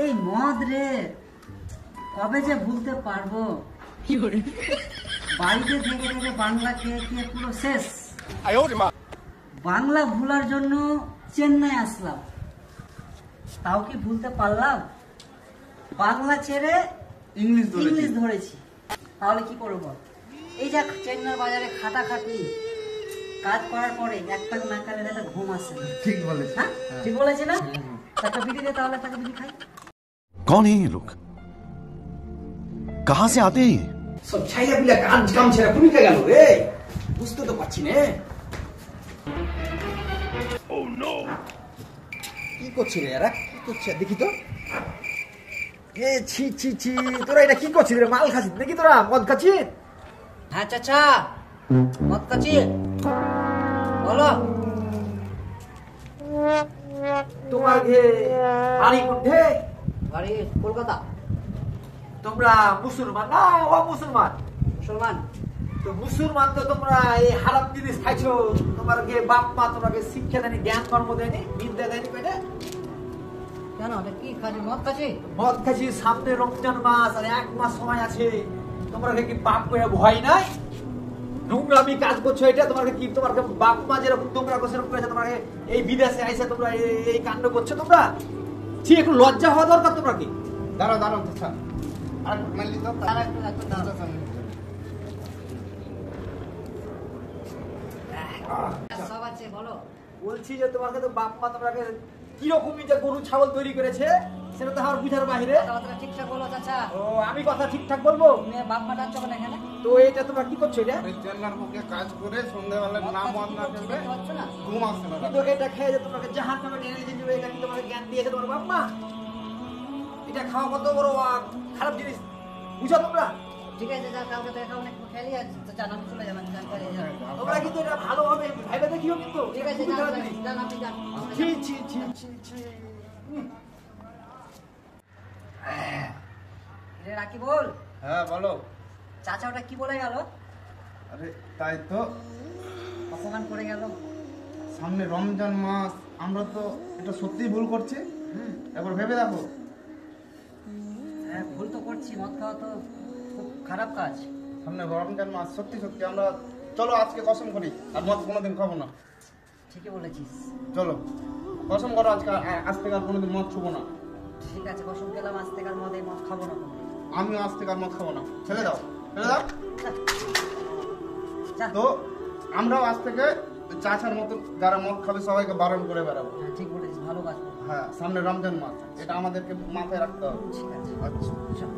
এই মদ রে কবে যে ভুলতে পারবো। বাড়িতে থেকে থেকে বাংলা খেয়ে খেয়ে পুরো শেষ। বাংলা ভুলার জন্য চেন্নাই আসলাম, তাও কি ভুলতে পারলাম? বাংলা ছেড়ে ইংলিশ ধরেছি, তাহলে কি করবো? এই যা চেন্নাই বাজারে খাটাখাটনি কাজ করার পরে এক প্যাক না খেলে একটা ঘুম আসে না। ঠিক বলেছে। হ্যাঁ ঠিক বলেছে না? একটা বিড়ি দে, তাহলে একটা বিড়ি খাই। कौन है ये लोग? कहां से आते हैं ये? সব ছাইয়া পিলা কাম ছেড়ে ভূমিকা গেল রে, বুঝতে তো পারছি না। ও নো, কি করছিস রে? এরা কি করছে দেখি তো। এ ছি ছি ছি, তোরা এটা কি করছিস রে? মাল খাচ্ছিস নাকি তোরা? মদ খাচ্ছিস? হ্যাঁ চাচা, মদ খাচ্ছি, বলো। তোমার বাড়ি কোথায়? বাড়ি কলকাতা। তোমরা মুসলমান না অমুসলমান? মুসলমান। তো মুসলমান তো তোমরা এই হারাম জিনিস খাইছো। তোমার বাপ মা তোমাকে শিক্ষা দেয়নি, জ্ঞান কর্ম দেয়নি, বিদ্যা দেয়নি। পেটে কেন কি খাচ্ছি? মদ খাচ্ছি। মদ খাচ্ছি, সামনে রমজান মাস আর 1 মাস সময় আছে। তোমরা কি পাপ করে ভয় নাই? নোংরামি কাজ করছো, এটা তোমার কি? তোমার বাপ মা যেরকম তোমরা সেরকম করেছে, তোমার এই বিদেশে আইসা তোমরা এই কাণ্ড করছো তোমরা? ঠিক একটু লজ্জা হওয়া দরকার। তোমরা কি দাঁড়াও দাঁড়াও আচ্ছা আর মানলি তো সব আছে, বলো। বলছি যে তোমাকে তো বাপ মা তোমাকে কিরকমই যে গরু ছাগল তৈরি করেছে সেটা তো আমার বুঝার বাহিরে। কথাবার্তা ঠিকঠাক বলো চাচা। ও আমি কথা ঠিকঠাক বলবো? তুমি বাপ মা ডাকছো কেন এখানে? তো এটা তোমরা কি করছো? এটা চেন্নার মুখে কাজ করে সন্ধ্যাবেলা না মদ না খেলে ঘুম আসছে না। কিন্তু এটা খেয়ে যে তোমাকে জাহান্নামে টেনে নিয়ে যাবে, এটা কি তোমাকে জ্ঞান দিয়েছে তোমার বাপ মা? এটা খাওয়া কত বড় খারাপ জিনিস, বুঝো তোমরা? ঠিক আছে যা, কাউকে দেখা অনেক খেয়ালি আছে চাচা, আমি চলে যাবেন। তোমরা কিন্তু এটা ভালোভাবে ভাইবে দেখিও কিন্তু। ঠিক আছে যান, আপনি যান। ছি ছি ছি ছি ছি। রে রাকি বল। হ্যাঁ বলো। চাচা ওটা কি বলে গেল? আরে তাই তো, অপমান করে গেল। সামনে রমজান মাস, আমরা তো এটা সত্যিই ভুল করছি। একবার ভেবে দেখো। হ্যাঁ ভুল তো করছি, মদ খাওয়া তো খুব খারাপ কাজ। সামনে রমজান মাস, সত্যি সত্যি আমরা চলো আজকে কসম করি আর মদ কোনোদিন খাবো না। ঠিকই বলেছিস। চলো কসম করো, আজকে আজ থেকে আর কোনোদিন মদ ছুবো না। ঠিক আছে কসম খেলাম, আজ থেকে আর মদ খাবো না। আমিও আজ থেকে আর মদ খাবো না। ছেড়ে দাও, ছেড়ে দাও। যা। তো আমরাও আজ থেকে চাচার মতো যারা মদ খাবে সবাইকে বারণ করে বেড়াবো। হ্যাঁ ঠিক বলেছিস, ভালো কাজ। হ্যাঁ, সামনে রমজান মাস, এটা আমাদেরকে মাথায় রাখতে হবে। ঠিক আছে আচ্ছা। চল।